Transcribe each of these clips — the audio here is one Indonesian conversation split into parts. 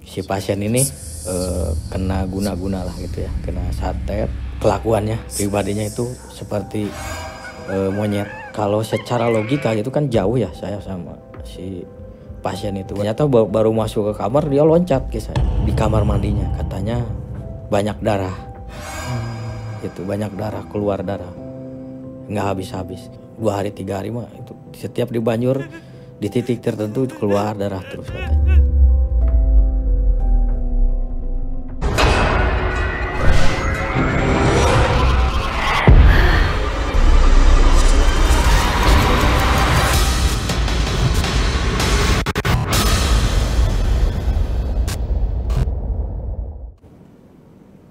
si pasien ini kena guna-guna lah gitu ya, kena santet. Kelakuannya pribadinya itu seperti monyet. Kalau secara logika itu kan jauh ya saya sama si pasien itu. Ternyata baru masuk ke kamar dia loncat ke saya di kamar mandinya, katanya banyak darah. Itu banyak darah, keluar darah nggak habis-habis. 2 hari 3 hari mah itu setiap di banjur di titik tertentu keluar darah terus katanya.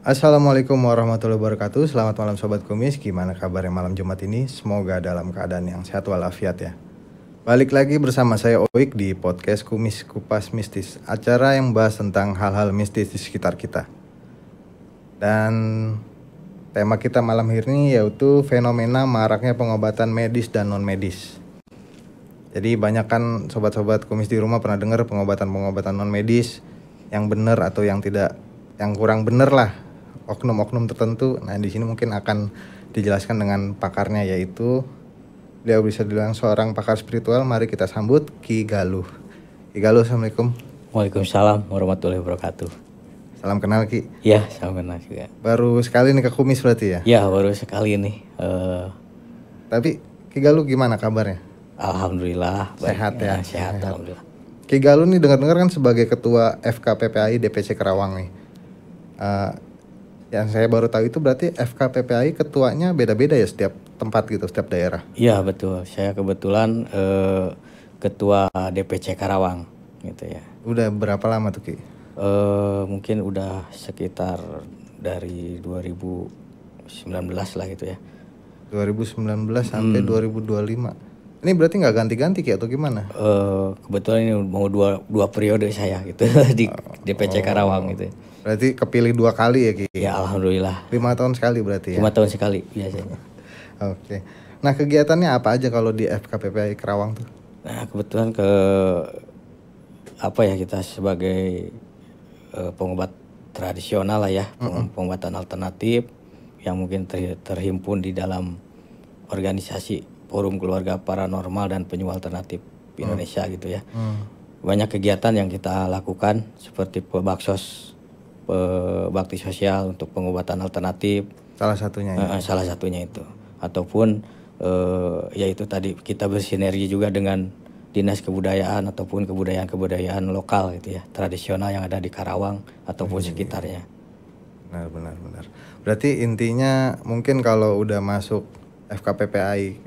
Assalamualaikum warahmatullahi wabarakatuh. Selamat malam Sobat Kumis. Gimana kabarnya malam Jumat ini? Semoga dalam keadaan yang sehat walafiat ya. Balik lagi bersama saya Oik di podcast Kumis Kupas Mistis, acara yang bahas tentang hal-hal mistis di sekitar kita. Dan tema kita malam ini yaitu fenomena maraknya pengobatan medis dan non-medis. Jadi banyak kan sobat-sobat Kumis di rumah pernah dengar pengobatan-pengobatan non-medis yang benar atau yang tidak, yang kurang benar lah, oknum-oknum tertentu. Nah di sini mungkin akan dijelaskan dengan pakarnya, yaitu beliau bisa dibilang seorang pakar spiritual. Mari kita sambut Ki Galuh. Ki Galuh, assalamualaikum. Waalaikumsalam warahmatullahi wabarakatuh. Salam kenal Ki. Ya, salam kenal juga. Baru sekali nih ke Kumis berarti ya? Ya, baru sekali nih. Tapi Ki Galuh gimana kabarnya? Alhamdulillah sehat ya. Sehat. Alhamdulillah. Ki Galuh nih dengar-dengar kan sebagai ketua FKPPAI DPC Karawang nih. Yang saya baru tahu itu berarti FKPPAI ketuanya beda-beda ya setiap tempat gitu, setiap daerah. Iya betul, saya kebetulan ketua DPC Karawang gitu ya. Udah berapa lama tuh Ki? Mungkin udah sekitar dari 2019 lah gitu ya. 2019 sampai 2025. Ini berarti nggak ganti-ganti Ki atau gimana? Kebetulan ini mau dua periode saya gitu di DPC Karawang gitu. Berarti kepilih 2 kali ya Ki? Ya alhamdulillah. 5 tahun sekali berarti ya? 5 tahun sekali biasanya. Oke. Nah kegiatannya apa aja kalau di FKPPAI Karawang tuh? Nah kebetulan kita sebagai pengobat tradisional lah ya, pengobatan alternatif yang mungkin terhimpun di dalam organisasi Forum Keluarga Paranormal dan Penyuluh Alternatif Indonesia gitu ya. Banyak kegiatan yang kita lakukan seperti bakti sosial untuk pengobatan alternatif. Salah satunya ya? Salah satunya itu. Ataupun yaitu tadi kita bersinergi juga dengan Dinas Kebudayaan ataupun kebudayaan lokal gitu ya, tradisional yang ada di Karawang ataupun sekitarnya. Benar. Berarti intinya mungkin kalau udah masuk FKPPAI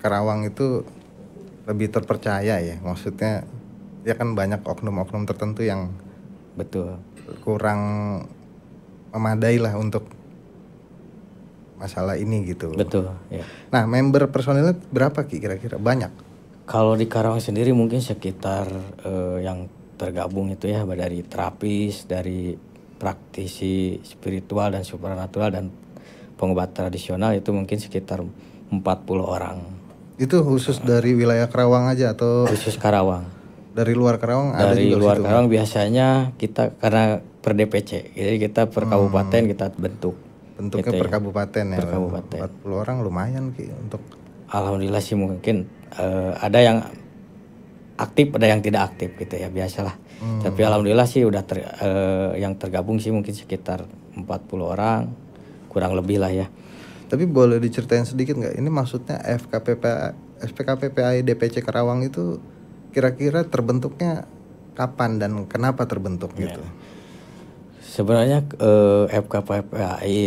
Karawang itu lebih terpercaya ya, maksudnya ya kan banyak oknum-oknum tertentu yang betul kurang memadai lah untuk masalah ini gitu. Betul ya. Nah member personilnya berapa Ki kira-kira? Banyak? Kalau di Karawang sendiri mungkin sekitar yang tergabung itu ya dari terapis, dari praktisi spiritual dan supranatural dan pengobat tradisional itu mungkin sekitar 40 orang. Itu khusus dari wilayah Karawang aja atau? Khusus Karawang. Dari luar Karawang ada juga? Dari luar Karawang biasanya kita karena per DPC, jadi kita per kabupaten kita bentuk. Bentuknya gitu per kabupaten ya? Per kabupaten. 40 orang lumayan Ki untuk. Alhamdulillah sih mungkin ada yang aktif, ada yang tidak aktif gitu ya, biasalah. Tapi alhamdulillah sih udah yang tergabung sih mungkin sekitar 40 orang, kurang lebih lah ya. Tapi boleh diceritain sedikit nggak? Ini maksudnya FKPPAI DPC Karawang itu kira-kira terbentuknya kapan dan kenapa terbentuk gitu? Sebenarnya FKPPAI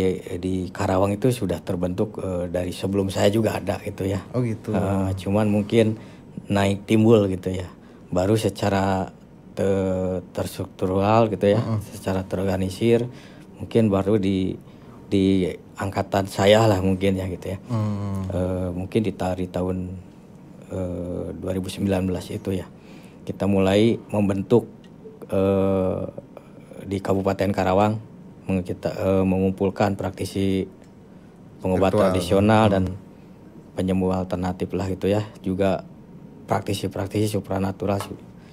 di Karawang itu sudah terbentuk dari sebelum saya juga ada gitu ya. Oh gitu. Cuman mungkin naik timbul gitu ya. Baru secara terstruktural gitu ya, secara terorganisir mungkin baru di angkatan saya lah mungkin ya gitu ya. Mungkin di tahun 2019 itu ya kita mulai membentuk di Kabupaten Karawang, kita mengumpulkan praktisi pengobat tradisional dan penyembuh alternatif lah gitu ya, juga praktisi supranatural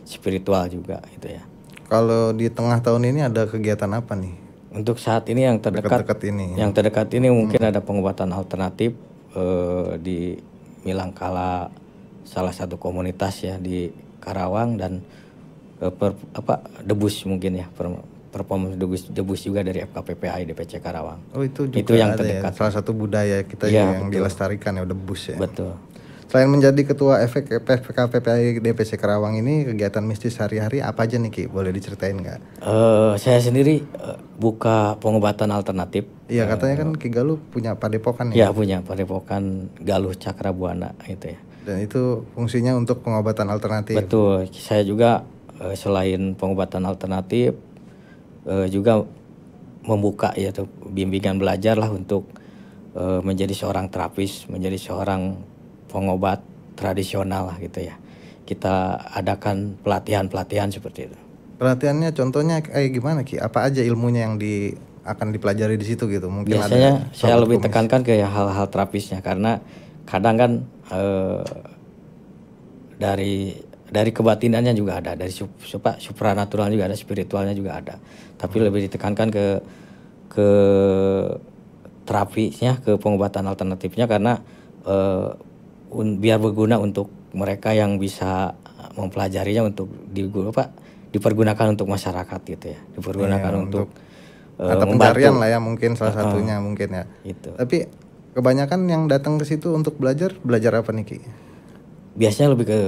spiritual juga gitu ya. Kalau di tengah tahun ini ada kegiatan apa nih? Untuk saat ini yang terdekat, Dekat-dekat ini. yang terdekat ini mungkin ada pengobatan alternatif di Milangkala, salah satu komunitas ya di Karawang, dan debus mungkin ya, perform debus juga dari FKPPI DPC Karawang. Oh itu juga Itu yang ada terdekat. ya, salah satu budaya kita Iya, yang betul. dilestarikan ya, udah bus ya. Betul. Selain menjadi ketua FKPPI DPC Karawang ini, kegiatan mistis sehari-hari apa aja nih Ki? Boleh diceritain nggak? Saya sendiri buka pengobatan alternatif. Iya katanya kan Ki Galuh punya padepokan Ya ya. punya padepokan Galuh Cakrabuana gitu ya. Dan itu fungsinya untuk pengobatan alternatif. Betul. Saya juga selain pengobatan alternatif juga membuka ya tuh bimbingan belajar lah untuk menjadi seorang terapis, menjadi seorang pengobat tradisional lah gitu ya. Kita adakan pelatihan-pelatihan seperti itu. Pelatihannya contohnya kayak gimana Ki? Apa aja ilmunya yang akan dipelajari di situ gitu? Mungkin Biasanya ada saya lebih kumis. tekankan ke hal-hal terapisnya, karena kadang kan dari kebatinannya juga ada, dari supranatural juga ada, spiritualnya juga ada. Tapi lebih ditekankan ke terapisnya, ke pengobatan alternatifnya, karena biar berguna untuk mereka yang bisa mempelajarinya, untuk dipergunakan untuk masyarakat gitu ya, dipergunakan Iya, untuk atau membantu. pencarian lah ya, mungkin salah satunya mungkin ya. Gitu. Tapi kebanyakan yang datang ke situ untuk belajar apa nih Ki? Biasanya lebih ke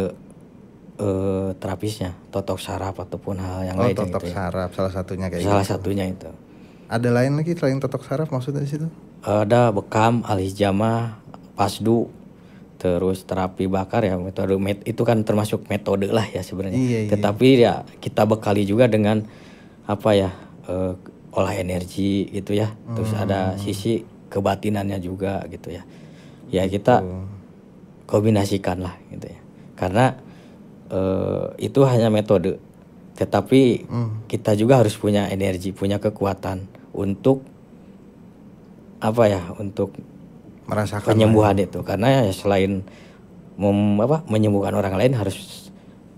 terapisnya, totok saraf ataupun hal yang lain Totok gitu ya. saraf salah satunya kayak Salah gitu. satunya itu. Ada lain lagi selain totok saraf maksudnya di situ? Ada bekam, alis jamah, pasdu, terus terapi bakar ya, metode itu kan termasuk metode lah ya sebenarnya. Iya. Tetapi ya kita bekali juga dengan olah energi gitu ya. Terus ada sisi kebatinannya juga gitu ya. Ya kita kombinasikan lah gitu ya. Karena itu hanya metode, tetapi kita juga harus punya energi, punya kekuatan untuk untuk Merasakan penyembuhan itu. Karena ya selain menyembuhkan orang lain,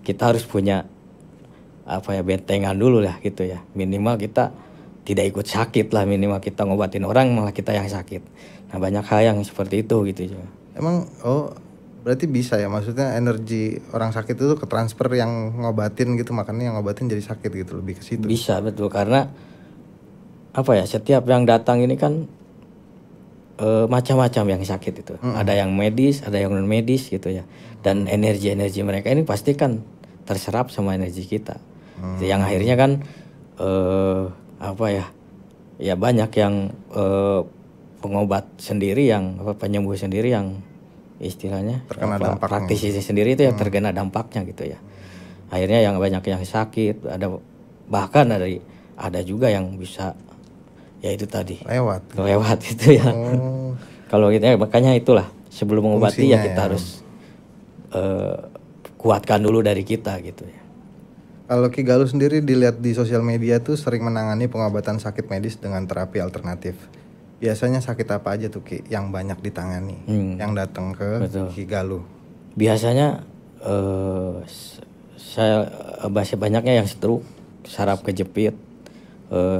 kita harus punya bentengan dulu lah gitu ya. Minimal kita tidak ikut sakit lah, minimal kita ngobatin orang malah kita yang sakit. Nah banyak hal yang seperti itu gitu juga. Emang berarti bisa ya, maksudnya energi orang sakit itu ke transfer yang ngobatin gitu, makanya yang ngobatin jadi sakit gitu, lebih ke situ. Bisa, betul, karena setiap yang datang ini kan macam-macam yang sakit itu. Ada yang medis, ada yang non medis gitu ya. Dan energi-energi mereka ini pasti kan terserap sama energi kita. Yang akhirnya kan ya banyak yang pengobat sendiri, yang penyembuh sendiri yang istilahnya terkena dampaknya. Praktisi sendiri itu yang terkena dampaknya gitu ya. Akhirnya yang banyak yang sakit, bahkan ada juga yang bisa ya itu tadi lewat itu ya. Kalau gitu ya, makanya itulah sebelum mengobati ya kita harus kuatkan dulu dari kita gitu ya. Kalau Ki Galuh sendiri dilihat di sosial media tuh sering menangani pengobatan sakit medis dengan terapi alternatif. Biasanya sakit apa aja tuh Ki yang banyak ditangani yang datang ke Ki Galuh? Biasanya saya banyaknya yang stroke, saraf kejepit,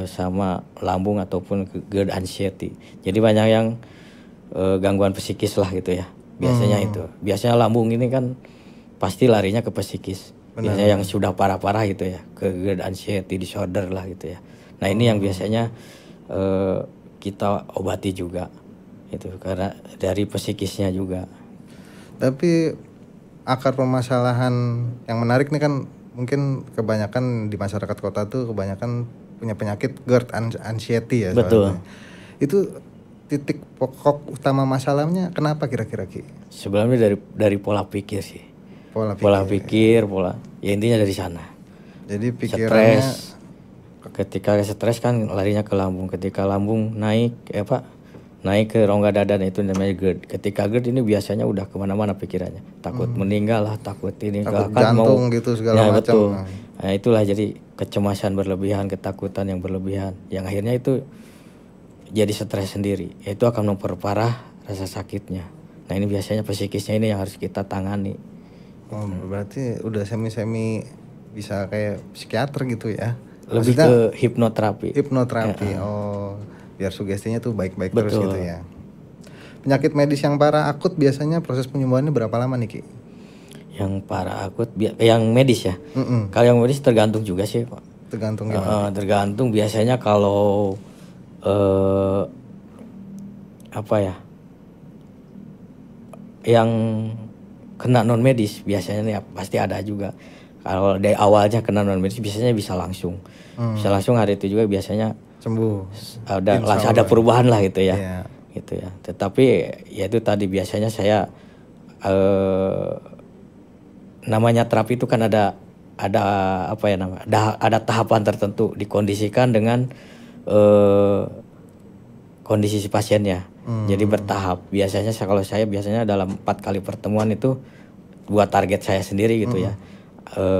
sama lambung ataupun GERD anxiety. Jadi banyak yang gangguan psikis lah gitu ya. Biasanya itu. Biasanya lambung ini kan pasti larinya ke psikis. Biasanya yang sudah parah-parah gitu ya, ke GERD anxiety disorder lah gitu ya. Nah ini yang biasanya kita obati juga itu, karena dari psikisnya juga. Tapi akar permasalahan yang menarik nih kan, mungkin kebanyakan di masyarakat kota tuh kebanyakan punya penyakit GERD anxiety ya. Betul. Itu titik pokok utama masalahnya kenapa kira-kira Ki? Sebenarnya dari pola pikir sih. Pola pikir, ya intinya dari sana. Jadi pikirannya ketika stres kan larinya ke lambung. Ketika lambung naik naik ke rongga dada, itu namanya GERD. Ketika GERD ini biasanya udah kemana-mana pikirannya. Takut meninggal lah, takut ini, takut jantung gitu segala macam. Betul. Nah itulah jadi kecemasan berlebihan, ketakutan yang berlebihan, yang akhirnya itu jadi stres sendiri. Itu akan memperparah rasa sakitnya. Nah ini biasanya psikisnya ini yang harus kita tangani. Berarti udah semi-semi bisa kayak psikiater gitu ya. Lebih Maksudnya ke hipnoterapi. hipnoterapi. Oh, biar sugestinya tuh baik-baik terus Betul. gitu ya. Penyakit medis yang parah akut biasanya proses penyembuhannya berapa lama nih Ki? Yang parah akut, yang medis ya. Kalau yang medis tergantung juga sih Pak. Tergantung gimana? Tergantung biasanya kalau apa ya, yang kena non medis biasanya ya pasti ada juga. Kalau dari awalnya kena non medis biasanya bisa langsung hari itu juga biasanya Sembuh. langsung ada perubahan lah gitu ya. Iya. Gitu ya. Tetapi ya itu tadi biasanya saya namanya terapi itu kan ada apa ya namanya, ada tahapan tertentu dikondisikan dengan kondisi si pasiennya. Jadi bertahap. Biasanya kalau saya biasanya dalam 4 kali pertemuan itu buat target saya sendiri gitu ya.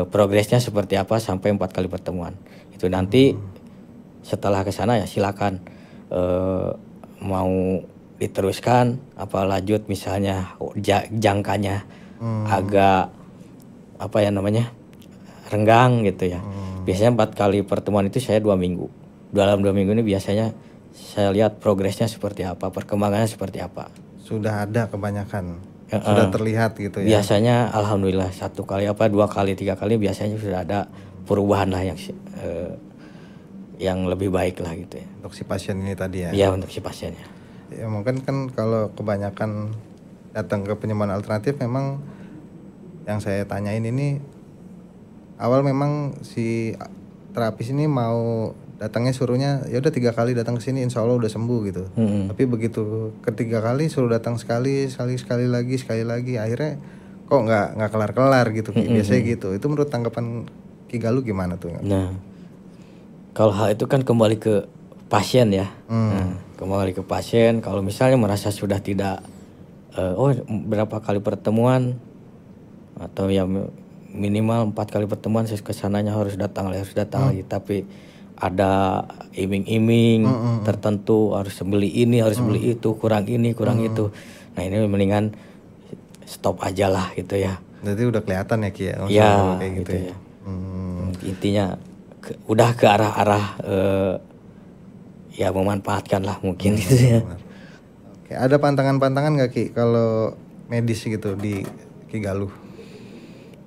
Progresnya seperti apa sampai 4 kali pertemuan. Itu nanti setelah ke sana ya silakan mau diteruskan apa lanjut, misalnya jangkanya agak apa ya namanya renggang gitu ya. Biasanya 4 kali pertemuan itu saya 2 minggu. Dalam 2 minggu ini biasanya saya lihat progresnya seperti apa, perkembangannya seperti apa. Sudah ada kebanyakan. Sudah terlihat gitu ya. Biasanya alhamdulillah 1 kali 2 kali 3 kali biasanya sudah ada perubahan lah yang lebih baik lah gitu ya. Untuk si pasien ini tadi ya. Iya, untuk si pasiennya. Ya mungkin kan kalau kebanyakan datang ke penyembuhan alternatif memang yang saya tanyain ini awal memang si terapis ini mau datangnya suruhnya ya udah 3 kali datang ke sini insya Allah udah sembuh gitu. Tapi begitu ketiga kali suruh datang sekali lagi akhirnya kok nggak kelar gitu. Biasanya gitu. Itu menurut tanggapan Ki Galuh gimana tuh? Nah, kalau hal itu kan kembali ke pasien ya. Nah, kembali ke pasien. Kalau misalnya merasa sudah tidak berapa kali pertemuan atau ya minimal 4 kali pertemuan saya kesananya harus datang lagi, tapi ada iming-iming tertentu, harus beli ini, harus beli itu, kurang ini, kurang itu. Nah ini mendingan stop aja lah gitu ya. Jadi udah kelihatan ya Ki ya? Ya kayak gitu ya. Intinya udah ke arah-arah ya memanfaatkan lah mungkin gitu ya. Oke, ada pantangan-pantangan nggak Ki kalau medis gitu di Ki Galuh?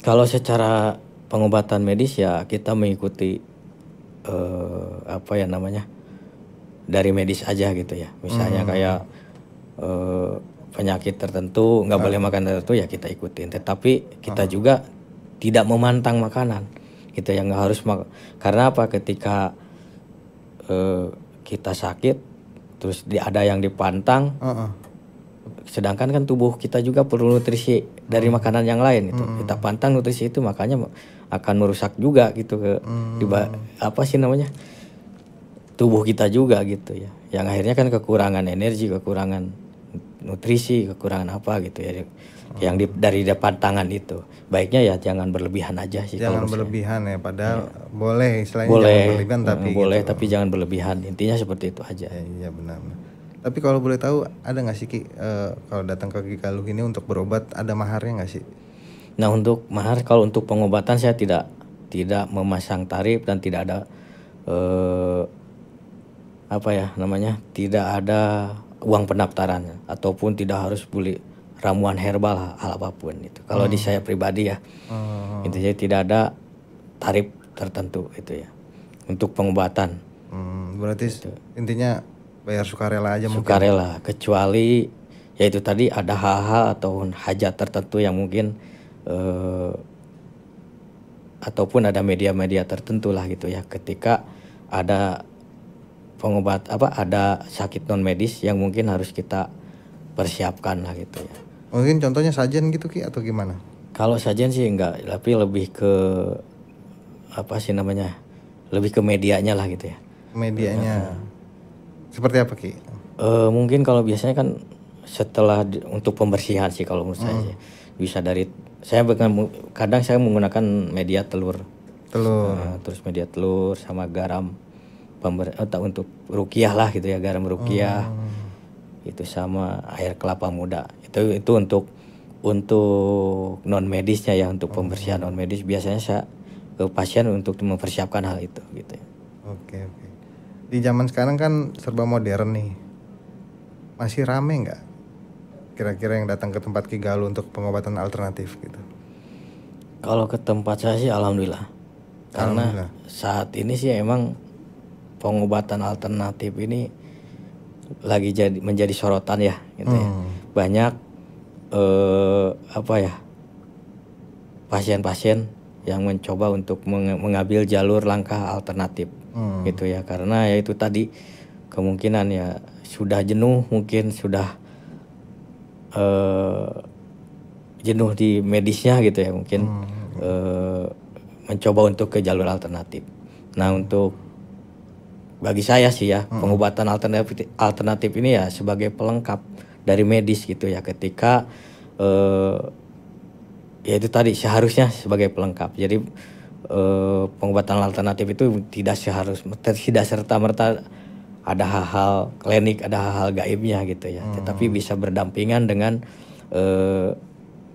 Kalau secara pengobatan medis ya kita mengikuti apa ya namanya dari medis aja gitu ya. Misalnya kayak penyakit tertentu nggak boleh makan tertentu ya kita ikutin. Tetapi kita juga tidak memantang makanan gitu ya, nggak harus karena apa, ketika kita sakit terus ada yang dipantang. Sedangkan kan tubuh kita juga perlu nutrisi dari makanan yang lain itu. Kita pantang nutrisi itu makanya akan merusak juga gitu apa sih namanya tubuh kita juga gitu ya. Yang akhirnya kan kekurangan energi, kekurangan nutrisi, kekurangan apa gitu ya. Yang dari pantangan itu. Baiknya ya jangan berlebihan aja sih. Jangan berlebihan ya, padahal boleh istilahnya boleh, jangan berlebihan tapi boleh gitu. Tapi jangan berlebihan. Intinya seperti itu aja. Iya benar. Tapi kalau boleh tahu ada nggak sih Ki kalau datang ke Ki Galuh ini untuk berobat ada maharnya nggak sih? Nah untuk mahar, kalau untuk pengobatan saya tidak memasang tarif dan tidak ada apa ya namanya, tidak ada uang pendaftaran ataupun tidak harus beli ramuan herbal hal apapun itu. Kalau di saya pribadi ya, itu jadi tidak ada tarif tertentu itu ya untuk pengobatan. Berarti intinya bayar sukarela aja mungkin. Sukarela, kecuali ya itu tadi ada hal-hal atau hajat tertentu yang mungkin ataupun ada media-media tertentu lah gitu ya, ketika ada ada sakit non medis yang mungkin harus kita persiapkan lah gitu ya. Mungkin contohnya sajen gitu Ki atau gimana? Kalau sajen sih enggak, tapi lebih ke apa sih namanya, lebih ke medianya lah gitu ya. Medianya seperti apa Ki? Mungkin kalau biasanya kan setelah untuk pembersihan sih kalau menurut saya sih. Bisa dari kadang saya menggunakan media telur. Terus media telur sama garam untuk ruqyah lah gitu ya, garam ruqyah. Itu sama air kelapa muda. Itu untuk non medisnya ya, untuk pembersihan non medis biasanya saya pasien untuk mempersiapkan hal itu gitu. Oke. Di zaman sekarang kan serba modern nih. Masih rame nggak kira-kira yang datang ke tempat Ki Galuh untuk pengobatan alternatif gitu? Kalau ke tempat saya sih alhamdulillah. Karena saat ini sih emang pengobatan alternatif ini lagi menjadi sorotan ya gitu ya. Banyak pasien-pasien yang mencoba untuk mengambil jalur langkah alternatif gitu ya, karena ya itu tadi kemungkinan ya sudah jenuh, mungkin sudah jenuh di medisnya gitu ya, mungkin mencoba untuk ke jalur alternatif. Nah untuk bagi saya sih ya, pengobatan alternatif ini ya sebagai pelengkap dari medis gitu ya, ketika ya itu tadi seharusnya sebagai pelengkap. Jadi pengobatan alternatif itu tidak serta-merta ada hal-hal klinik, ada hal-hal gaibnya gitu ya, tetapi bisa berdampingan dengan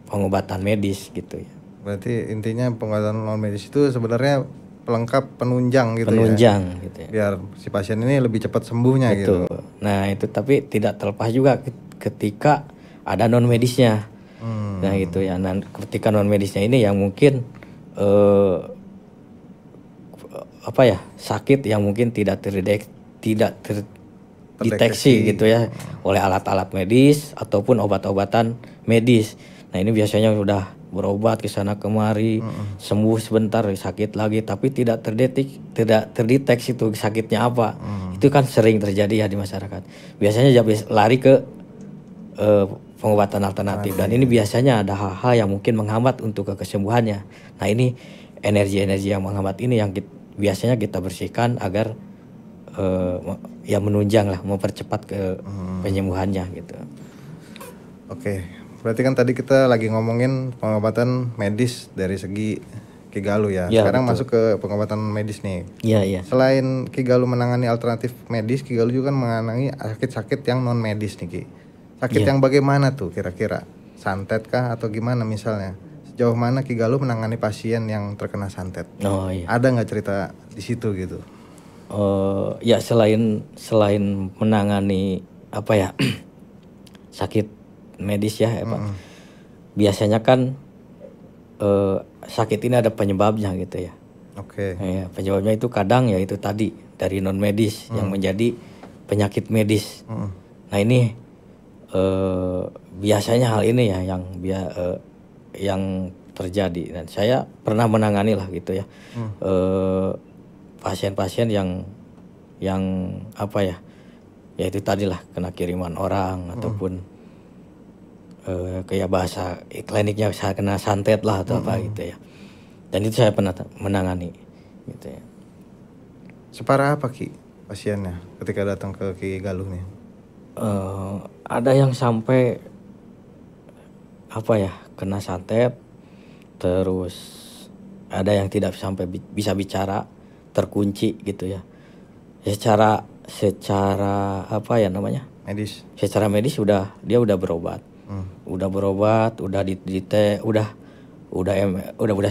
pengobatan medis gitu ya. Berarti intinya pengobatan non medis itu sebenarnya pelengkap, penunjang gitu gitu ya. Biar si pasien ini lebih cepat sembuhnya gitu. Nah itu tapi tidak terlepas juga ketika ada non medisnya. Nah gitu ya. Nah ketika non medisnya ini yang mungkin sakit yang mungkin tidak terdeteksi gitu ya oleh alat-alat medis ataupun obat-obatan medis. Nah ini biasanya sudah berobat ke sana kemari, sembuh sebentar, sakit lagi, tapi tidak terdeteksi itu sakitnya apa. Itu kan sering terjadi ya di masyarakat. Biasanya lari ke pengobatan alternatif, dan ini biasanya ada hal-hal yang mungkin menghambat untuk kesembuhannya. Nah ini energi-energi yang menghambat ini yang biasanya kita bersihkan agar ya menunjang lah, mempercepat ke penyembuhannya gitu. Oke, berarti kan tadi kita lagi ngomongin pengobatan medis dari segi Ki Galuh ya. Sekarang betul. Masuk ke pengobatan medis nih. Iya. Selain Ki Galuh menangani alternatif medis, Ki Galuh juga menangani sakit-sakit yang non medis nih Ki. Sakit yang bagaimana tuh kira-kira? Santet kah atau gimana misalnya? Sejauh mana Ki Galuh menangani pasien yang terkena santet? Ada nggak cerita di situ gitu? Ya selain menangani sakit medis ya, Pak. Biasanya kan sakit ini ada penyebabnya gitu ya. Oke. Ya, penyebabnya itu kadang ya itu tadi dari non medis yang menjadi penyakit medis. Nah ini biasanya hal ini ya yang terjadi, dan saya pernah menangani lah gitu ya pasien-pasien yang ya itu tadi lah kena kiriman orang ataupun kayak bahasa kliniknya saya kena santet lah atau apa gitu ya, dan itu saya pernah menangani gitu ya. Separah apa Ki pasiennya ketika datang ke Ki Galuh nih? Ada yang sampai kena santet, terus ada yang tidak sampai bisa bicara, terkunci gitu ya. Secara medis. Secara medis dia udah berobat. Udah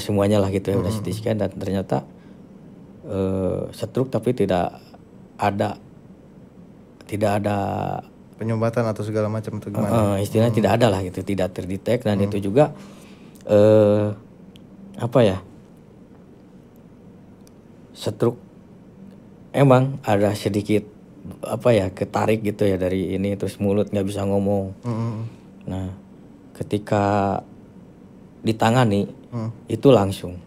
semuanya lah gitu ya, udah CT scan, dan ternyata stroke, tapi tidak ada penyumbatan atau segala macam itu gimana? Istilahnya tidak ada lah gitu, tidak terdetek, dan itu juga stroke emang ada sedikit ketarik gitu ya dari ini, terus mulut nggak bisa ngomong. Nah ketika ditangani itu langsung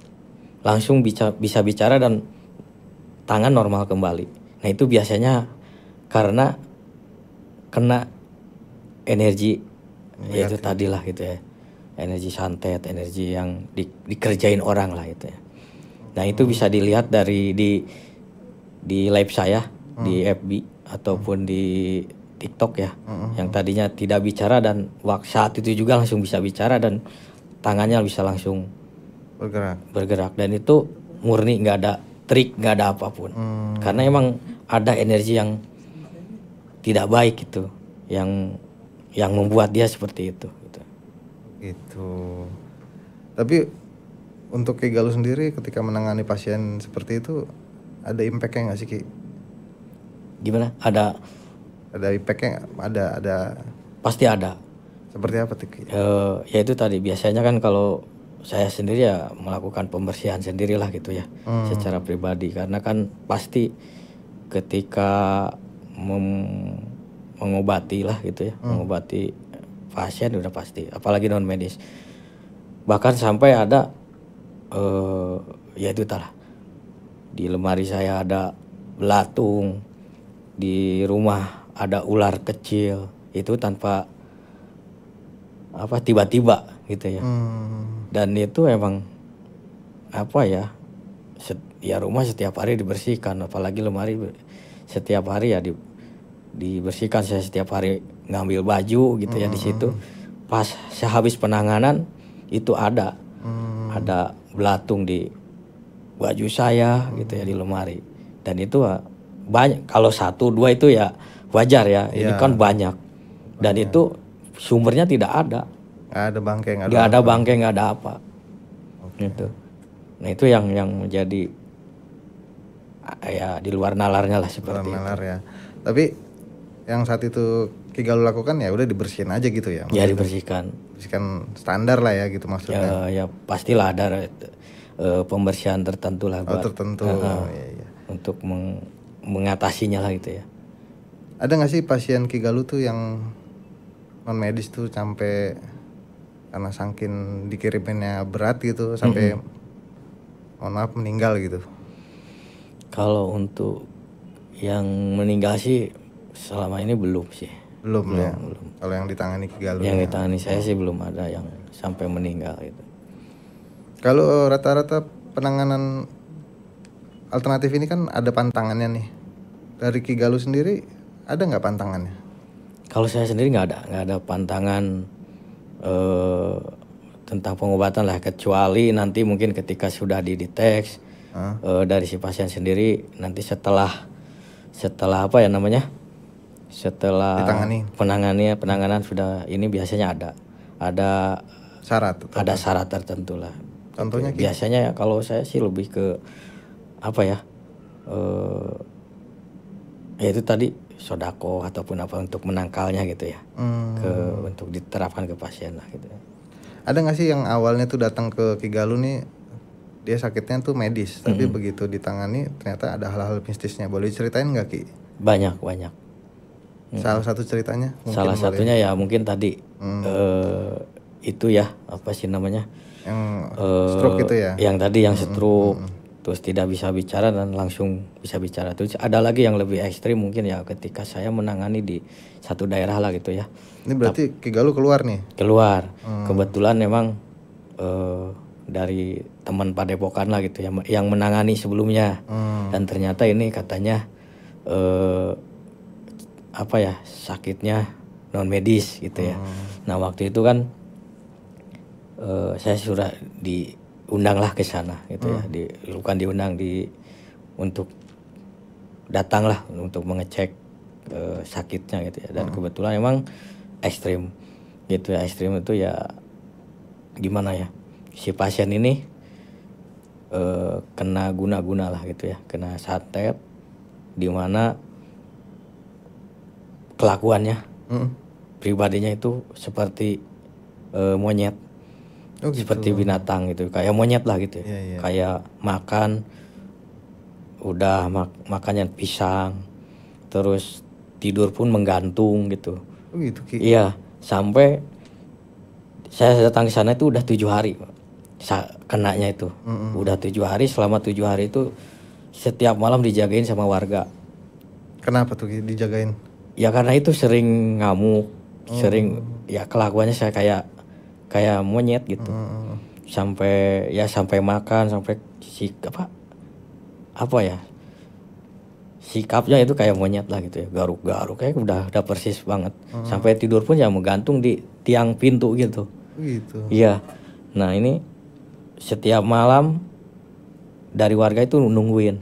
bisa bicara dan tangan normal kembali. Nah itu biasanya karena kena energi yaitu tadi lah gitu ya, energi santet, energi yang dikerjain orang lah gitu ya. Nah itu bisa dilihat dari di live saya di FB ataupun di TikTok ya, yang tadinya tidak bicara dan saat itu juga langsung bisa bicara dan tangannya bisa langsung bergerak, dan itu murni, nggak ada trik, nggak ada apapun, karena emang ada energi yang tidak baik gitu yang membuat dia seperti itu gitu. Tapi Untuk Ki Galuh sendiri ketika menangani pasien seperti itu ada impactnya nggak sih Ki? Gimana? Ada Impactnya nggak? Ada pasti ada. seperti apa tuh Ki? Ya itu tadi biasanya kan kalau saya sendiri ya melakukan pembersihan sendirilah gitu ya, secara pribadi, karena kan pasti ketika mengobati lah gitu ya, mengobati pasien udah pasti, apalagi non medis. Bahkan sampai ada ya itu lah, di lemari saya ada belatung, di rumah ada ular kecil, itu tanpa apa tiba-tiba gitu ya. Dan itu emang apa ya, ya rumah setiap hari dibersihkan, apalagi lemari setiap hari ya dibersihkan. Saya setiap hari ngambil baju gitu ya di situ. Pas sehabis penanganan itu ada belatung di baju saya gitu ya, di lemari. Dan itu banyak, kalau 1-2 itu ya wajar ya, ini kan banyak. Dan itu sumbernya tidak ada. Nggak ada bangkai, nggak ada bangkai, nggak ada apa. Gitu. Nah itu yang menjadi ya di luar nalarnya lah, seperti nalar ya. Tapi yang saat itu Ki Galuh lakukan ya udah dibersihin aja gitu ya? Ya dibersihkan. Bersihkan standar lah ya gitu maksudnya. Ya pastilah ada pembersihan tertentu lah buat tertentu. Iya. Untuk mengatasinya lah gitu ya. Ada nggak sih pasien Ki Galuh tuh yang non medis tuh sampai karena saking dikiriminnya berat gitu sampai mohon maaf meninggal gitu? Kalau untuk yang meninggal sih selama ini belum sih. Belum. Kalau yang ditangani Ki Galuh. Yang ditangani saya sih belum ada yang sampai meninggal gitu. Kalau rata-rata penanganan alternatif ini kan ada pantangannya nih. Dari Ki Galuh sendiri ada nggak pantangannya? Kalau saya sendiri nggak ada pantangan tentang pengobatan lah, kecuali nanti mungkin ketika sudah dideteksi dari si pasien sendiri, nanti setelah apa ya namanya, setelah penanganan sudah ini biasanya ada syarat tertentu lah. Contohnya biasanya ya kalau saya sih lebih ke apa ya, ya itu tadi sodako ataupun apa untuk menangkalnya gitu ya, untuk diterapkan ke pasien lah gitu. Ada nggak sih yang awalnya tuh datang ke Ki Galuh nih dia sakitnya tuh medis, tapi begitu ditangani ternyata ada hal-hal mistisnya, boleh ceritain nggak Ki? Banyak. Salah satu ceritanya? Salah satunya ya mungkin tadi itu ya apa sih namanya? Yang stroke itu ya? Yang tadi yang stroke. Terus tidak bisa bicara dan langsung bisa bicara. Terus ada lagi yang lebih ekstrim mungkin ya ketika saya menangani di satu daerah lah gitu ya. Ini berarti Ki Galuh keluar nih? Keluar. Kebetulan memang dari teman Padepokan lah gitu ya, yang menangani sebelumnya. Dan ternyata ini katanya apa ya, sakitnya non medis gitu ya. Nah waktu itu kan saya sudah diundanglah ke sana gitu ya, bukan diundang, untuk datanglah untuk mengecek sakitnya gitu ya. Dan kebetulan emang ekstrim gitu ya. Ekstrim itu ya gimana ya, si pasien ini kena guna-guna lah gitu ya, kena santet, di mana kelakuannya pribadinya itu seperti monyet. Gitu. Seperti binatang gitu, kayak monyet lah gitu ya. Kayak makan udah makannya pisang, terus tidur pun menggantung gitu. Gitu Ki? Iya, sampai saya datang ke sana itu udah 7 hari kenanya itu. Udah 7 hari, selama 7 hari itu setiap malam dijagain sama warga. Kenapa tuh Ki dijagain? Ya karena itu sering ngamuk, sering ya kelakuannya saya kayak monyet gitu. Sampai makan, sampai apa ya, sikapnya itu kayak monyet lah gitu ya, garuk-garuk kayak udah persis banget. Sampai tidur pun ya menggantung di tiang pintu gitu. Gitu. Iya. Nah ini setiap malam dari warga itu nungguin.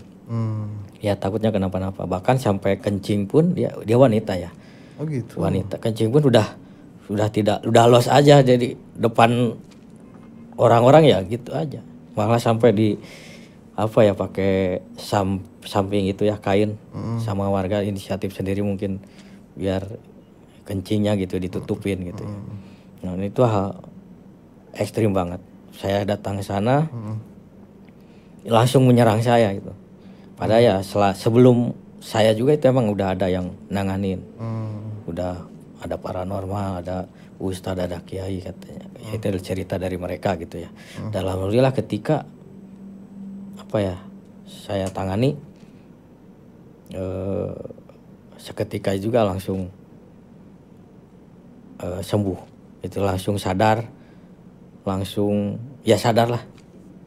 Ya takutnya kenapa-napa. Bahkan sampai kencing pun dia wanita ya. Oh gitu. Wanita kencing pun udah los aja jadi depan orang-orang ya gitu aja. malah sampai di apa ya pakai samping itu ya kain sama warga inisiatif sendiri mungkin biar kencingnya gitu ditutupin gitu ya. Nah itu hal ekstrim banget. Saya datang ke sana langsung menyerang saya gitu. Padahal ya sebelum saya juga itu emang udah ada yang nanganin, udah ada paranormal, ada ustadz, ada kiai katanya. Ya, itu cerita dari mereka gitu ya. Dan alhamdulillah ketika apa ya saya tangani seketika juga langsung sembuh, itu langsung sadar, langsung ya sadar lah,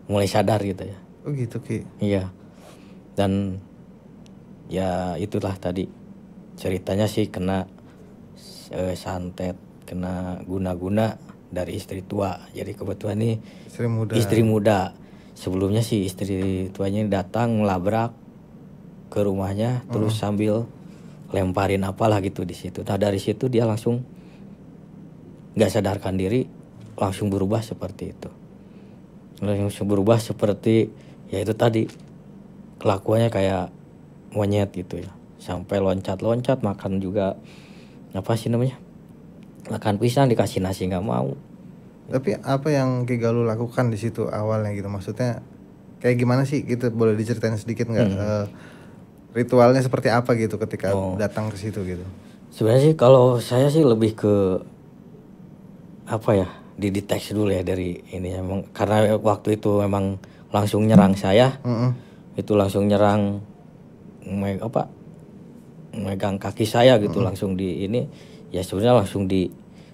mulai sadar gitu ya. Oh gitu Ki. Iya. Dan ya itulah tadi ceritanya sih kena santet, kena guna-guna dari istri tua. Jadi kebetulan nih istri muda. Sebelumnya sih istri tuanya datang melabrak ke rumahnya terus sambil lemparin apalah gitu di situ. Nah dari situ dia langsung nggak sadarkan diri, langsung berubah seperti itu. Langsung berubah seperti ya itu tadi kelakuannya kayak monyet gitu ya. Sampai loncat-loncat, makan juga apa sih namanya? Makan pisang dikasih nasi nggak mau. Tapi apa yang Ki Galuh lakukan di situ awalnya gitu? Maksudnya kayak gimana sih gitu? Boleh diceritain sedikit nggak? Ritualnya seperti apa gitu ketika datang ke situ gitu? Sebenarnya sih kalau saya sih lebih ke apa ya? Dideteksi dulu ya dari ini emang karena waktu itu memang langsung nyerang saya. Itu langsung nyerang megang kaki saya gitu langsung di ini ya sebenarnya langsung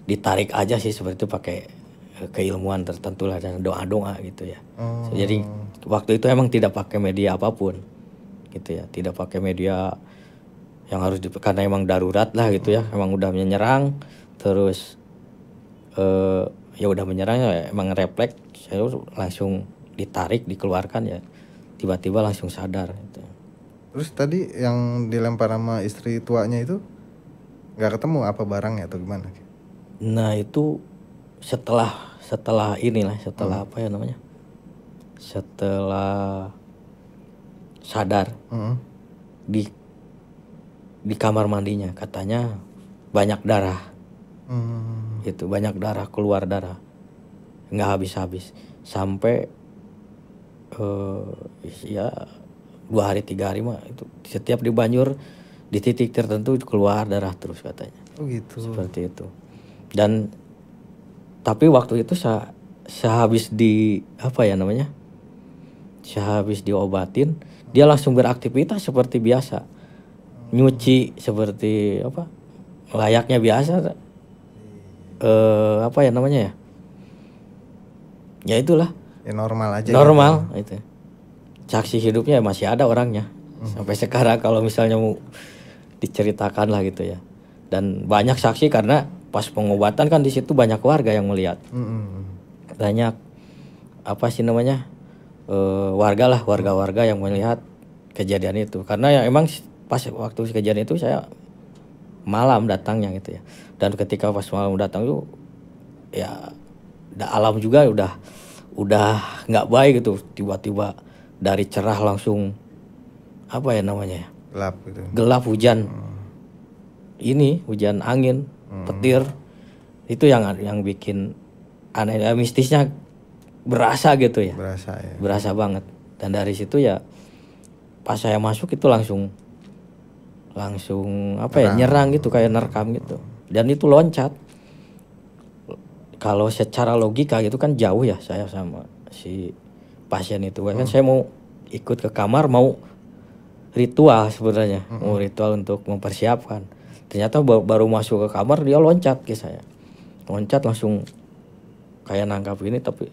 ditarik aja sih seperti itu pakai keilmuan tertentu lah dan doa-doa gitu ya. Jadi waktu itu emang tidak pakai media apapun gitu ya, tidak pakai media yang harus karena emang darurat lah gitu ya, emang udah menyerang terus ya udah menyerang ya emang refleks saya langsung ditarik dikeluarkan ya tiba-tiba langsung sadar gitu. Terus tadi yang dilempar sama istri tuanya itu nggak ketemu apa barangnya atau gimana? Nah itu setelah inilah setelah apa ya namanya setelah sadar di kamar mandinya katanya banyak darah itu banyak darah keluar darah nggak habis-habis sampai ya 2 hari 3 hari mah itu setiap di banjur di titik tertentu keluar darah terus katanya. Oh gitu. Seperti itu. Dan tapi waktu itu sehabis di apa ya namanya? Sehabis diobatin, dia langsung beraktivitas seperti biasa. Nyuci seperti apa? Layaknya biasa. Apa ya namanya ya? Ya itulah. Ya normal aja. Normal gitu. Itu. Saksi hidupnya masih ada orangnya. Sampai sekarang kalau misalnya mau diceritakan lah gitu ya. Dan banyak saksi karena pas pengobatan kan di situ banyak warga yang melihat. Banyak apa sih namanya warga yang melihat kejadian itu. Karena ya emang pas waktu kejadian itu saya malam datangnya gitu ya. Dan ketika pas malam datang itu ya alam juga udah nggak baik gitu. Tiba-tiba dari cerah langsung apa ya namanya ya? Gelap gitu. Gelap hujan. Ini hujan angin, petir. Itu yang bikin aneh mistisnya berasa gitu ya. Berasa ya. Berasa banget. Dan dari situ ya pas saya masuk itu langsung apa ya nyerang gitu kayak nerekam gitu. Dan itu loncat. Kalau secara logika gitu kan jauh ya saya sama si pasien itu kan saya mau ikut ke kamar mau ritual sebenarnya mau ritual untuk mempersiapkan ternyata baru masuk ke kamar dia loncat ke saya loncat langsung kayak nangkap ini tapi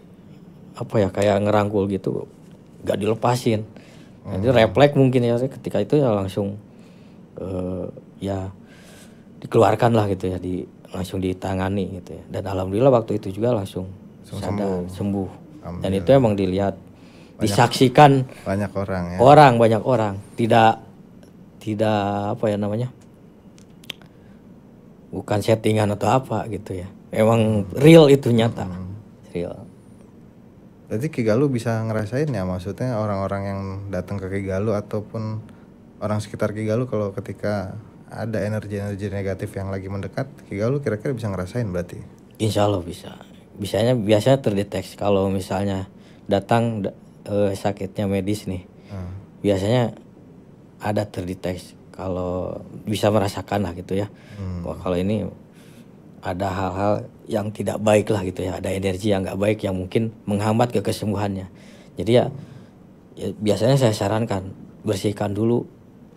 apa ya kayak ngerangkul gitu nggak dilepasin jadi refleks mungkin ya ketika itu ya langsung ya dikeluarkan lah gitu ya langsung ditangani gitu ya dan alhamdulillah waktu itu juga langsung sadar sembuh dan itu emang dilihat disaksikan banyak orang ya. Banyak orang. Tidak apa ya namanya? Bukan settingan atau apa gitu ya. Emang real itu nyata. Real. Berarti Ki Galuh bisa ngerasain ya, maksudnya orang-orang yang datang ke Ki Galuh ataupun orang sekitar Ki Galuh kalau ketika ada energi-energi negatif yang lagi mendekat, Ki Galuh kira-kira bisa ngerasain berarti? Insya Allah bisa. Biasanya terdeteksi kalau misalnya datang sakitnya medis nih. Biasanya ada terdeteksi kalau bisa merasakan lah gitu ya. Wah, kalau ini ada hal-hal yang tidak baik lah gitu ya, ada energi yang nggak baik yang mungkin menghambat ke kesembuhannya. Jadi ya biasanya saya sarankan bersihkan dulu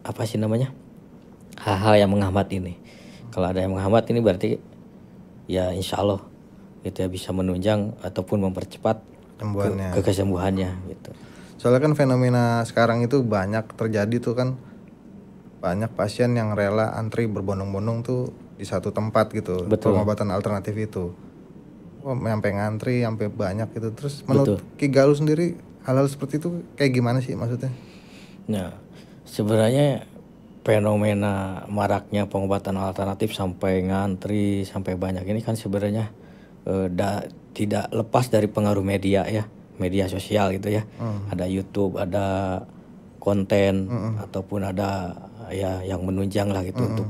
apa sih namanya hal-hal yang menghambat ini. Kalau ada yang menghambat ini berarti ya insya Allah gitu ya bisa menunjang ataupun mempercepat ke kesembuhannya gitu. Soalnya kan fenomena sekarang itu banyak terjadi tuh kan, banyak pasien yang rela antri berbondong-bondong tuh di satu tempat gitu. Betul. Pengobatan alternatif itu. Sampai ngantri, sampai banyak gitu. Terus menurut Ki Galuh sendiri hal-hal seperti itu kayak gimana sih maksudnya? Nah, sebenarnya fenomena maraknya pengobatan alternatif sampai ngantri sampai banyak ini kan sebenarnya tidak lepas dari pengaruh media ya, media sosial gitu ya. Ada YouTube, ada konten ataupun ada ya yang menunjang lah gitu untuk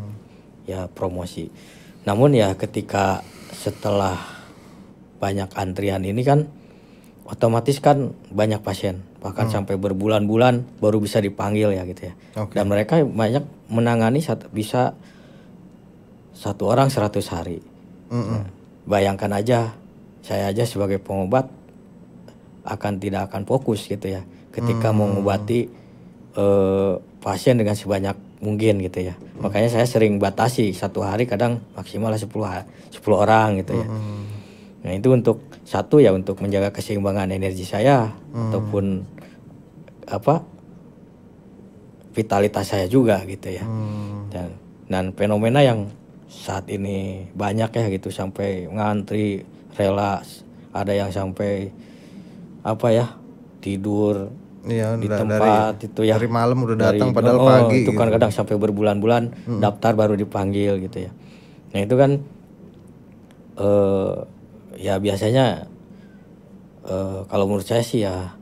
ya promosi. Namun ya ketika setelah banyak antrian ini kan otomatis kan banyak pasien bahkan sampai berbulan-bulan baru bisa dipanggil ya gitu ya. Dan mereka banyak menangani bisa 1 orang 100 hari. Nah, bayangkan aja saya aja sebagai pengobat tidak akan fokus gitu ya ketika mengobati pasien dengan sebanyak mungkin gitu ya. Makanya saya sering batasi 1 hari kadang maksimal 10 orang gitu ya. Nah itu untuk satu ya untuk menjaga keseimbangan energi saya ataupun vitalitas saya juga gitu ya. Dan fenomena yang saat ini banyak ya gitu sampai ngantri rela, ada yang sampai tidur di tempat itu ya dari malam udah datang padahal pagi itu kan gitu. Kadang sampai berbulan-bulan daftar baru dipanggil gitu ya. Nah itu kan ya biasanya kalau menurut saya sih ya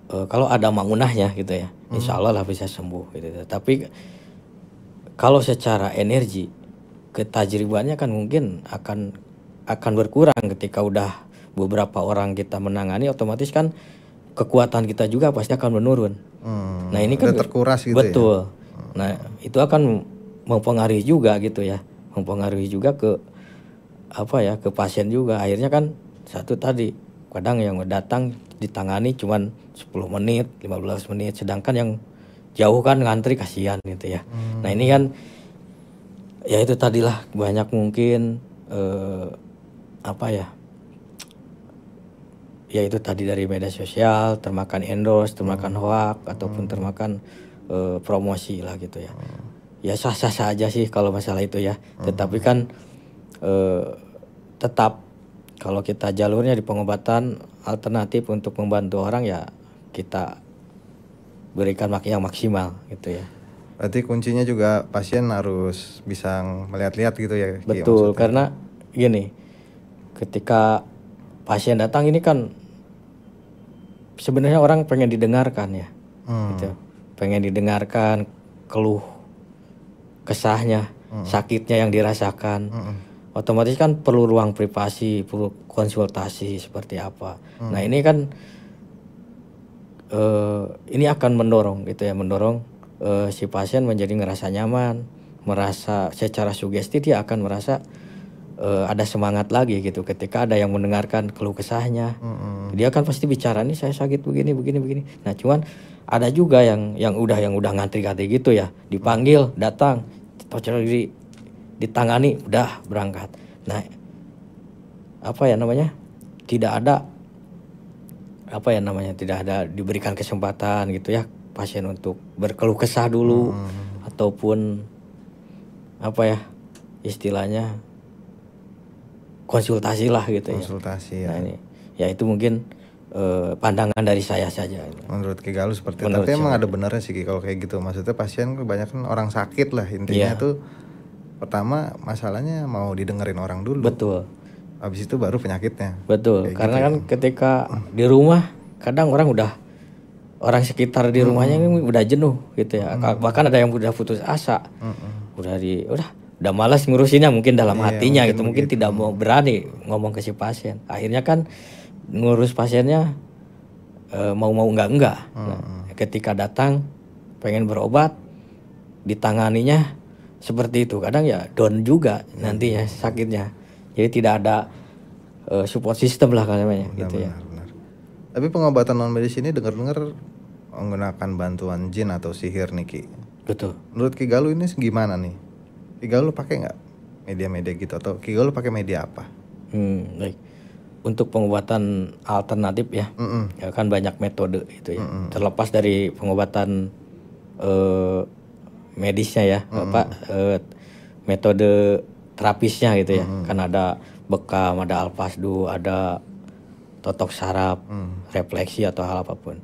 kalau ada maunahnya gitu ya insya Allah lah bisa sembuh gitu. Tapi kalau secara energi ketajribannya kan mungkin akan berkurang ketika udah beberapa orang kita menangani, otomatis kan kekuatan kita juga pasti akan menurun. Nah ini kan terkuras gitu. Betul. Nah itu akan mempengaruhi juga gitu ya, mempengaruhi juga ke ke pasien juga. Akhirnya kan satu tadi kadang yang datang ditangani cuman 10 menit, 15 menit, sedangkan yang jauh kan ngantri kasihan gitu ya. Nah ini kan ya itu tadilah banyak mungkin ya itu tadi dari media sosial, termakan endorse, termakan hoax ataupun termakan promosi lah gitu ya. Ya sah-sah saja sih kalau masalah itu ya. Tetapi kan tetap kalau kita jalurnya di pengobatan alternatif untuk membantu orang ya kita berikan yang maksimal gitu ya. Berarti kuncinya juga pasien harus bisa melihat-lihat gitu ya. Betul, karena gini, ketika pasien datang ini kan sebenarnya orang pengen didengarkan ya, gitu. Pengen didengarkan keluh kesahnya, sakitnya yang dirasakan. Otomatis kan perlu ruang privasi, perlu konsultasi seperti apa. Nah ini kan ini akan mendorong gitu ya, si pasien menjadi ngerasa nyaman, merasa secara sugesti dia akan merasa ada semangat lagi gitu ketika ada yang mendengarkan keluh kesahnya. Dia kan pasti bicara nih saya sakit begini. Nah cuman ada juga yang udah ngantri-ngantri gitu ya, dipanggil datang, ditangani udah berangkat. Nah tidak ada diberikan kesempatan gitu ya pasien untuk berkeluh kesah dulu ataupun istilahnya konsultasi lah gitu ya. Konsultasi ya. Nah ini ya itu mungkin pandangan dari saya saja. Menurut Ki Galuh seperti itu. Tapi emang ada benernya sih kalau kayak gitu. Maksudnya pasien kebanyakan orang sakit lah intinya tuh. Pertama masalahnya mau didengerin orang dulu. Betul. habis itu baru penyakitnya. Betul, Kayak karena gitu kan ketika di rumah kadang orang sekitar di rumahnya ini udah jenuh gitu ya. Bahkan ada yang udah putus asa. Udah malas ngurusinnya mungkin dalam Iya, hatinya mungkin gitu. Mungkin begitu. tidak mau berani ngomong ke si pasien. Akhirnya kan ngurus pasiennya mau enggak. Nah, ketika datang pengen berobat ditanganinya seperti itu. Kadang ya down juga nantinya sakitnya. Jadi tidak ada support system lah namanya gitu ya. Benar. Tapi pengobatan non medis ini dengar-dengar menggunakan bantuan jin atau sihir nih Ki. Betul. Menurut Ki Galuh ini gimana nih? Ki Galuh pakai nggak media-media gitu atau Ki Galuh pakai media apa? Baik. Untuk pengobatan alternatif ya, ya kan banyak metode gitu ya. Terlepas dari pengobatan medisnya ya, metode terapisnya gitu ya. Kan ada bekam, ada alpasdu, ada totok saraf, refleksi atau hal apapun.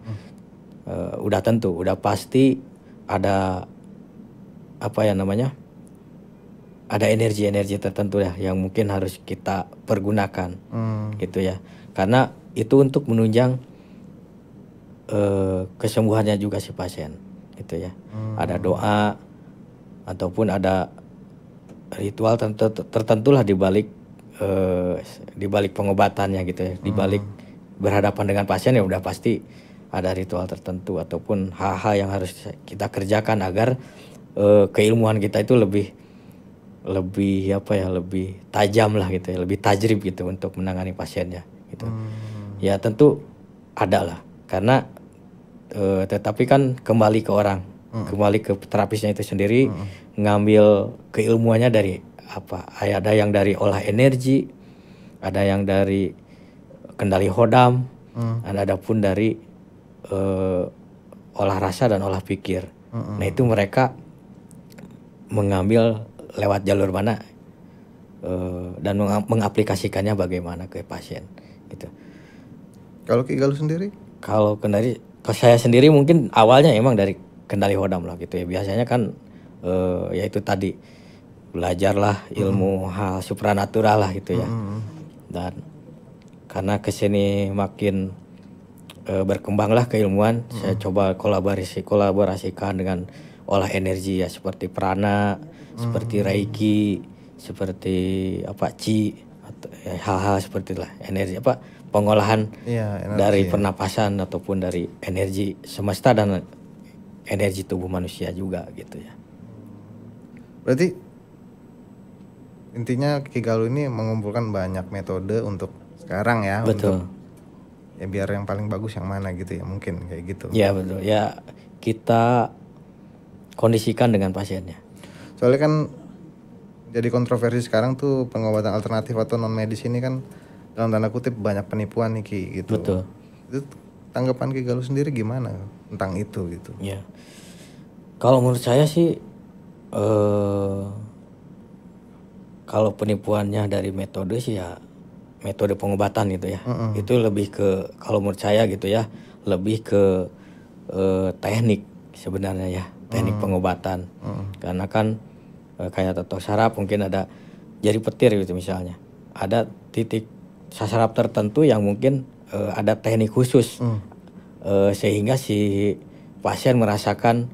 Udah tentu, udah pasti ada ada energi-energi tertentu ya yang mungkin harus kita pergunakan gitu ya, karena itu untuk menunjang kesembuhannya juga si pasien gitu ya. Ada doa ataupun ada ritual tertentu lah di balik pengobatannya gitu ya, di balik berhadapan dengan pasien ya udah pasti ada ritual tertentu ataupun hal-hal yang harus kita kerjakan agar keilmuan kita itu lebih tajam lah gitu ya, lebih tajrib gitu untuk menangani pasiennya gitu. Ya tentu ada lah, karena tetapi kan kembali ke orang, kembali ke terapisnya itu sendiri, ngambil keilmuannya dari apa? Ada yang dari olah energi, ada yang dari kendali hodam, ada pun dari olah rasa dan olah pikir. Nah itu mereka mengambil lewat jalur mana dan mengaplikasikannya bagaimana ke pasien gitu. Kalau Ki Galuh sendiri? Kalau saya sendiri mungkin awalnya emang dari kendali hodam lah gitu ya. Biasanya kan yaitu tadi belajarlah ilmu hal supranatural lah gitu ya. Dan karena kesini makin berkembanglah keilmuan, saya coba kolaborasikan dengan olah energi ya, seperti prana, seperti reiki, seperti chi atau hal-hal seperti lah energi pengolahan energi, dari pernapasan ataupun dari energi semesta dan energi tubuh manusia juga gitu ya. Berarti intinya Ki Galuh ini mengumpulkan banyak metode untuk sekarang ya. Betul. Untuk ya biar yang paling bagus yang mana gitu ya, mungkin kayak gitu. Ya betul ya, kita kondisikan dengan pasiennya. Soalnya kan jadi kontroversi sekarang tuh pengobatan alternatif atau non medis ini kan dalam tanda kutip banyak penipuan nih Ki gitu. Betul. Itu tanggapan Ki Galuh sendiri gimana tentang itu gitu? Ya, kalau menurut saya sih kalau penipuannya dari metode sih ya metode pengobatan gitu ya. Itu lebih ke, kalau menurut saya gitu ya, lebih ke teknik sebenarnya ya, teknik pengobatan. Karena kan kayak totok saraf mungkin ada jari petir gitu misalnya. Ada titik saraf tertentu yang mungkin ada teknik khusus sehingga si pasien merasakan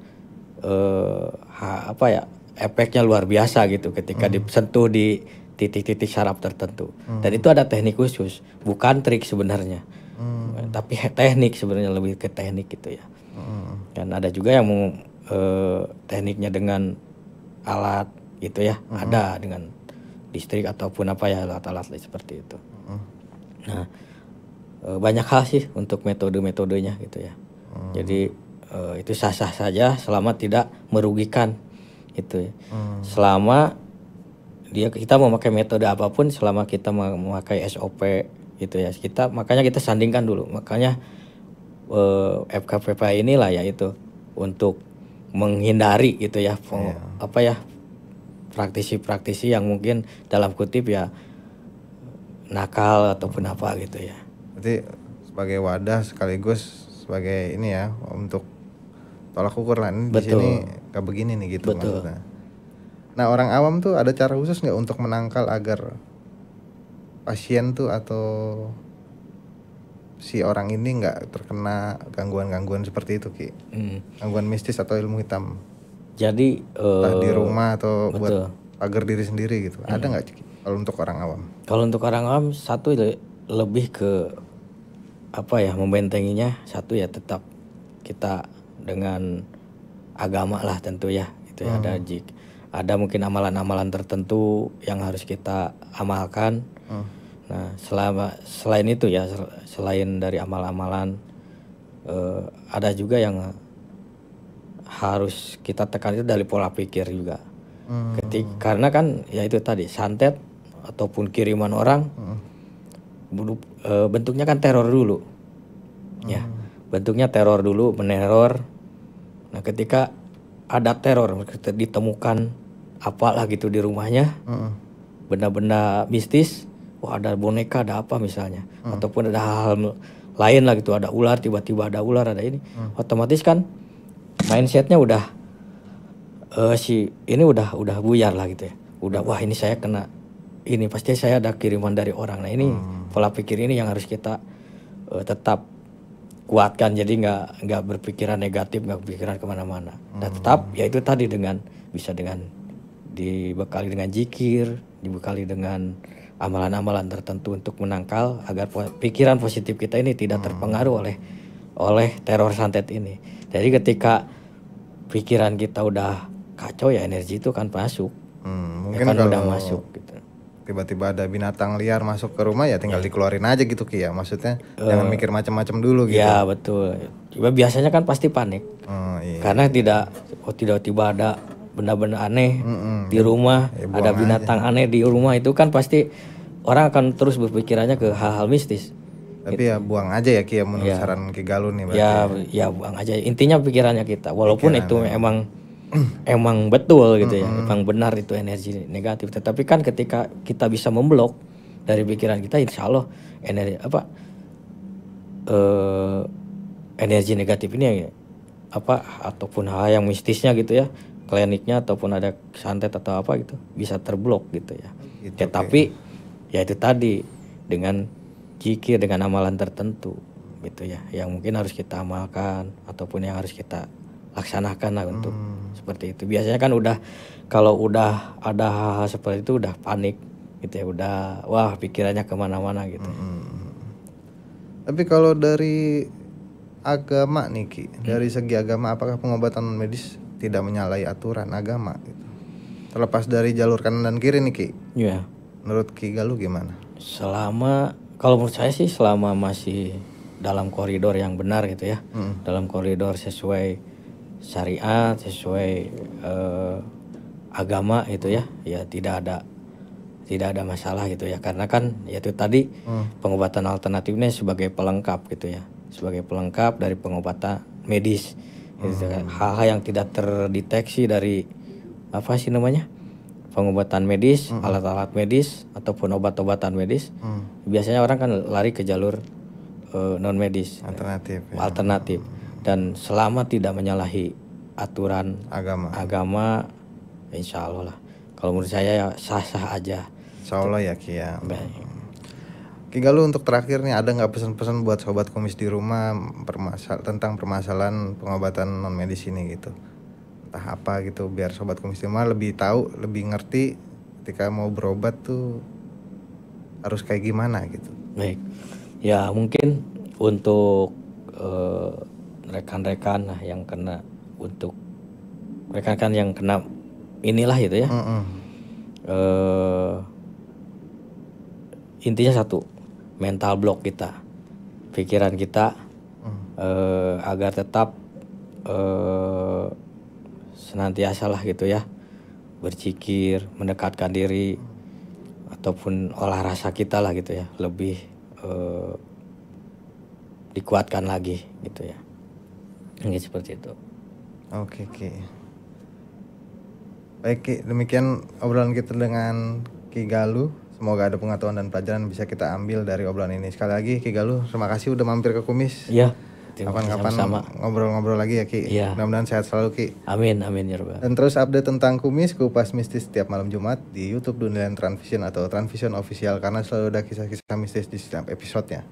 efeknya luar biasa gitu ketika disentuh di titik-titik saraf tertentu. Dan itu ada teknik khusus, bukan trik sebenarnya. Tapi teknik sebenarnya, lebih ke teknik gitu ya. Dan ada juga yang tekniknya dengan alat gitu ya. Ada dengan listrik ataupun alat-alat seperti itu. Nah, banyak hal sih untuk metode-metodenya gitu ya. Jadi itu sah-sah saja selama tidak merugikan gitu ya. Selama kita memakai metode apapun, selama kita memakai SOP gitu ya, makanya kita sandingkan dulu. Makanya FKPP inilah ya itu untuk menghindari gitu ya, praktisi-praktisi yang mungkin dalam kutip ya nakal ataupun apa gitu ya. Berarti sebagai wadah sekaligus sebagai ini ya untuk tolak ukur lah, di sini gak begini nih gitu. Betul. Maksudnya. Nah orang awam tuh ada cara khusus nggak untuk menangkal agar pasien tuh atau si orang ini nggak terkena gangguan-gangguan seperti itu Ki? Gangguan mistis atau ilmu hitam? Jadi Entah di rumah atau betul. buat pagar diri sendiri gitu. Ada nggak Ki kalau untuk orang awam? Kalau untuk orang awam satu lebih ke apa ya, membentenginya satu ya tetap kita dengan agama lah tentu ya itu ya. Ada mungkin amalan-amalan tertentu yang harus kita amalkan. Nah selain itu ya, selain dari amal-amalan ada juga yang harus kita tekan itu dari pola pikir juga. Karena kan ya itu tadi santet ataupun kiriman orang bentuknya kan teror dulu ya, bentuknya teror dulu, meneror. Nah ketika ada teror, ditemukan apalah gitu di rumahnya, benda-benda mistis, wah ada boneka, ada apa misalnya, ataupun ada hal-hal lain lah gitu, ada ular, tiba-tiba ada ular, ada ini, otomatis kan mindsetnya udah ini udah buyar lah gitu ya, udah wah ini saya kena ini, pasti saya ada kiriman dari orang. Nah ini pola pikir ini yang harus kita tetap kuatkan, jadi nggak berpikiran negatif, nggak berpikiran kemana-mana. Dan tetap ya itu tadi bisa dengan dibekali dengan zikir, dibekali dengan amalan-amalan tertentu untuk menangkal agar pikiran positif kita ini tidak terpengaruh oleh teror santet ini. Jadi ketika pikiran kita udah kacau ya energi itu kan masuk, mungkin kan kalau udah masuk gitu. Tiba-tiba ada binatang liar masuk ke rumah ya tinggal dikeluarin aja gitu Ki ya, maksudnya jangan mikir macam-macam dulu gitu. Ya betul. Coba biasanya kan pasti panik karena tiba-tiba ada benda-benda aneh di rumah, ada binatang aneh di rumah, itu kan pasti orang akan terus berpikirannya ke hal-hal mistis. Tapi ya buang aja ya Ki ya, menurut saran Ki Galuh nih berarti. Ya buang aja. Intinya pikirannya kita, walaupun itu emang betul gitu ya, emang benar itu energi negatif. Tetapi kan ketika kita bisa memblok dari pikiran kita, insya Allah energi negatif ini ataupun hal yang mistisnya gitu ya, kliniknya ataupun ada santet atau apa gitu bisa terblok gitu ya. Gitu, Tapi ya itu tadi dengan zikir, dengan amalan tertentu gitu ya, yang mungkin harus kita amalkan ataupun yang harus kita laksanakan lah untuk seperti itu. Biasanya kan kalau udah ada hal-hal seperti itu udah panik gitu ya, udah wah pikirannya kemana-mana gitu. Tapi kalau dari agama nih Ki, dari segi agama apakah pengobatan medis tidak menyalahi aturan agama gitu? Terlepas dari jalur kanan dan kiri nih Ki. Iya. Menurut Ki Galuh gimana? Kalau menurut saya sih selama masih dalam koridor yang benar gitu ya, dalam koridor sesuai syariat, sesuai agama gitu ya, ya tidak ada masalah gitu ya. Karena kan ya itu tadi pengobatan alternatifnya sebagai pelengkap gitu ya, sebagai pelengkap dari pengobatan medis gitu kan. Hal-hal yang tidak terdeteksi dari pengobatan medis, alat-alat medis ataupun obat-obatan medis, biasanya orang kan lari ke jalur non medis, alternatif. Dan selama tidak menyalahi aturan agama, insya Allah lah. Kalau menurut saya ya sah-sah aja. Insya Allah ya Ki ya. Ki Galuh, untuk terakhir nih, ada nggak pesan-pesan buat sobat kumis di rumah tentang permasalahan pengobatan non medis ini gitu? Entah apa gitu, biar sobat kumis di rumah lebih tahu, lebih ngerti ketika mau berobat tuh harus kayak gimana gitu. Baik, ya mungkin untuk rekan-rekan lah yang kena, untuk rekan-rekan yang kena inilah gitu ya. Intinya satu, mental block kita, pikiran kita agar tetap senantiasa lah gitu ya, berzikir, mendekatkan diri ataupun olah rasa kita lah gitu ya, lebih dikuatkan lagi gitu ya. Gitu, seperti itu. Oke Ki. Baik Ki, demikian obrolan kita dengan Ki Galuh. Semoga ada pengetahuan dan pelajaran bisa kita ambil dari obrolan ini. Sekali lagi Ki Galuh, terima kasih udah mampir ke Kumis. Iya, Kapan-kapan sama-sama. ngobrol-ngobrol lagi ya Ki. Iya. Mudah-mudahan sehat selalu Ki. Amin ya Rabbal. Dan terus update tentang kumis kupas mistis setiap malam Jumat di YouTube Dundilan Transvision atau Transvision Official karena selalu ada kisah-kisah mistis di setiap episodenya.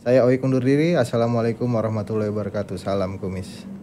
Saya Oik undur diri. Assalamualaikum warahmatullahi wabarakatuh. Salam kumis.